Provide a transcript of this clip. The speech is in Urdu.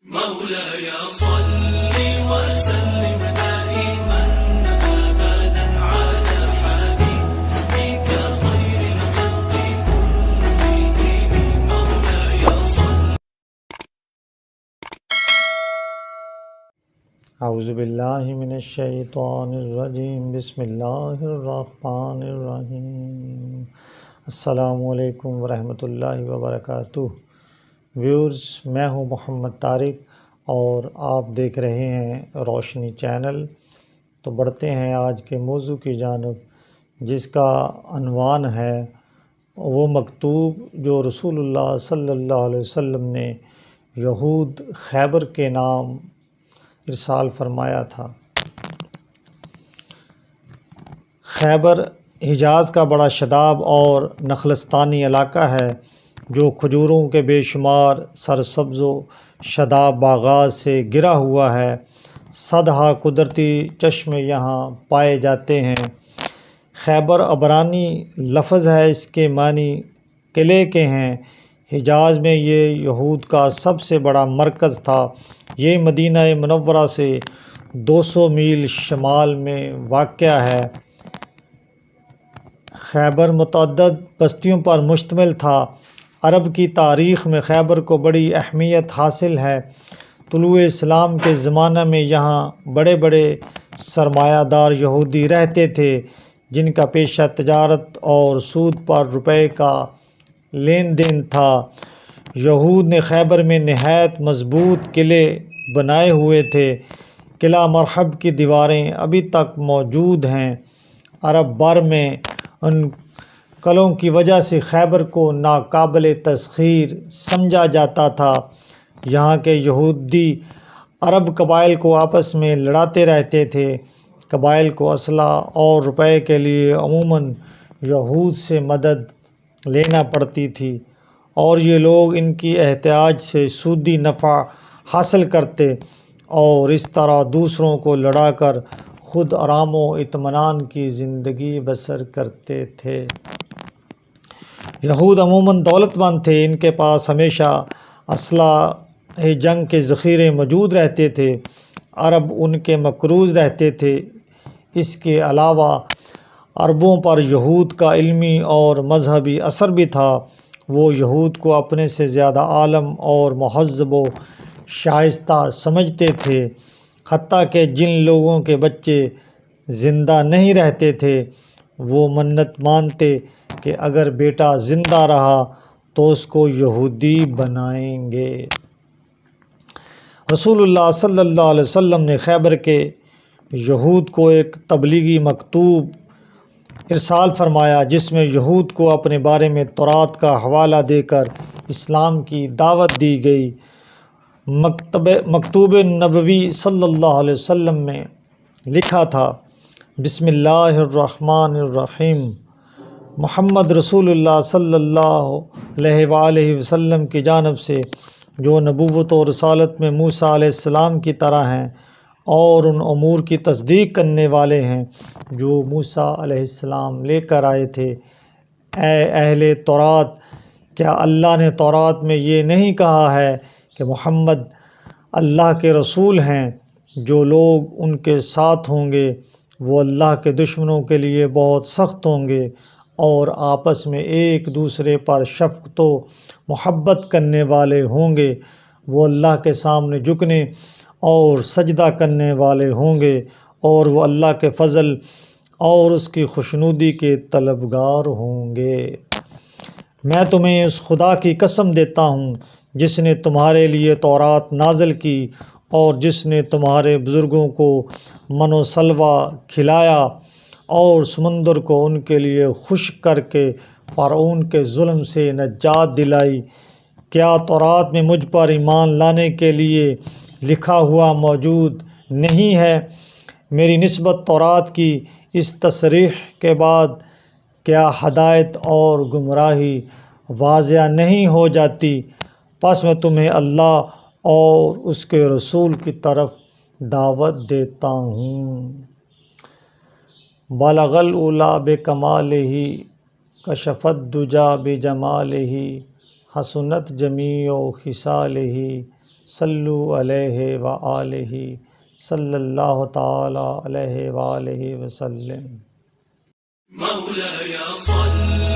مولاي صل وسلم دائما أبدا على حبيبك خير الخلق كلهم مولاي صل. اعوذ باللہ من الشیطان الرجیم، بسم اللہ الرحمن الرحیم۔ السلام علیکم ورحمۃ اللہ وبرکاتہ۔ ویورز، میں ہوں محمد طارق اور آپ دیکھ رہے ہیں روشنی چینل۔ تو بڑھتے ہیں آج کے موضوع کی جانب، جس کا عنوان ہے وہ مکتوب جو رسول اللہ صلی اللہ علیہ وسلم نے یہود خیبر کے نام ارسال فرمایا تھا۔ خیبر حجاز کا بڑا شاداب اور نخلستانی علاقہ ہے، جو کھجوروں کے بے شمار سرسبز و شاداب باغات سے گھرا ہوا ہے۔ صدہا قدرتی چشمے یہاں پائے جاتے ہیں۔ خیبر عبرانی لفظ ہے، اس کے معنی قلعے کے ہیں۔ حجاز میں یہ یہود کا سب سے بڑا مرکز تھا۔ یہ مدینہ منورہ سے 200 میل شمال میں واقع ہے۔ خیبر متعدد بستیوں پر مشتمل تھا۔ عرب کی تاریخ میں خیبر کو بڑی اہمیت حاصل ہے۔ طلوع اسلام کے زمانہ میں یہاں بڑے بڑے سرمایہ دار یہودی رہتے تھے، جن کا پیشہ تجارت اور سود پر روپے کا لین دین تھا۔ یہود نے خیبر میں نہایت مضبوط قلعے بنائے ہوئے تھے۔ قلعہ مرحب کی دیواریں ابھی تک موجود ہیں۔ عرب بر میں ان قلعوں کی وجہ سے خیبر کو ناقابل تسخیر سمجھا جاتا تھا۔ یہاں کے یہودی عرب قبائل کو آپس میں لڑاتے رہتے تھے۔ قبائل کو اسلحہ اور روپے کے لیے عموماً یہود سے مدد لینا پڑتی تھی، اور یہ لوگ ان کی احتیاج سے سودی نفع حاصل کرتے اور اس طرح دوسروں کو لڑا کر خود آرام و اطمینان کی زندگی بسر کرتے تھے۔ یہود عموماً دولت مند تھے، ان کے پاس ہمیشہ اسلحہ جنگ کے ذخیرے موجود رہتے تھے۔ عرب ان کے مقروض رہتے تھے۔ اس کے علاوہ عربوں پر یہود کا علمی اور مذہبی اثر بھی تھا۔ وہ یہود کو اپنے سے زیادہ عالم اور مہذب و شائستہ سمجھتے تھے۔ حتیٰ کہ جن لوگوں کے بچے زندہ نہیں رہتے تھے، وہ منت مانتے کہ اگر بیٹا زندہ رہا تو اس کو یہودی بنائیں گے۔ رسول اللہ صلی اللہ علیہ وسلم نے خیبر کے یہود کو ایک تبلیغی مکتوب ارسال فرمایا، جس میں یہود کو اپنے بارے میں تورات کا حوالہ دے کر اسلام کی دعوت دی گئی۔ مکتوب نبوی صلی اللہ علیہ وسلم میں لکھا تھا: بسم اللہ الرحمن الرحیم۔ محمد رسول اللہ صلی اللہ علیہ وآلہ وسلم کی جانب سے، جو نبوت و رسالت میں موسیٰ علیہ السلام کی طرح ہیں اور ان امور کی تصدیق کرنے والے ہیں جو موسیٰ علیہ السلام لے کر آئے تھے۔ اے اہل تورات، کیا اللہ نے تورات میں یہ نہیں کہا ہے کہ محمد اللہ کے رسول ہیں؟ جو لوگ ان کے ساتھ ہوں گے وہ اللہ کے دشمنوں کے لیے بہت سخت ہوں گے، اور آپس میں ایک دوسرے پر شفقت و محبت کرنے والے ہوں گے۔ وہ اللہ کے سامنے جھکنے اور سجدہ کرنے والے ہوں گے، اور وہ اللہ کے فضل اور اس کی خوشنودی کے طلبگار ہوں گے۔ میں تمہیں اس خدا کی قسم دیتا ہوں جس نے تمہارے لیے تورات نازل کی، اور جس نے تمہارے بزرگوں کو من و سلوہ کھلایا اور سمندر کو ان کے لیے خشک کر کے فرعون کے ظلم سے نجات دلائی، کیا تورات میں مجھ پر ایمان لانے کے لیے لکھا ہوا موجود نہیں ہے؟ میری نسبت تورات کی اس تصریح کے بعد کیا ہدایت اور گمراہی واضح نہیں ہو جاتی؟ پس میں تمہیں اللہ اور اس کے رسول کی طرف دعوت دیتا ہوں۔ بلغ العلا بکمالہ، کشف الدجیٰ بجمالہ، حسنت جمیع خصالہ، صلو علیہ وآلہ صلی اللہ تعالی علیہ وآلہ وسلم۔ مولاي صل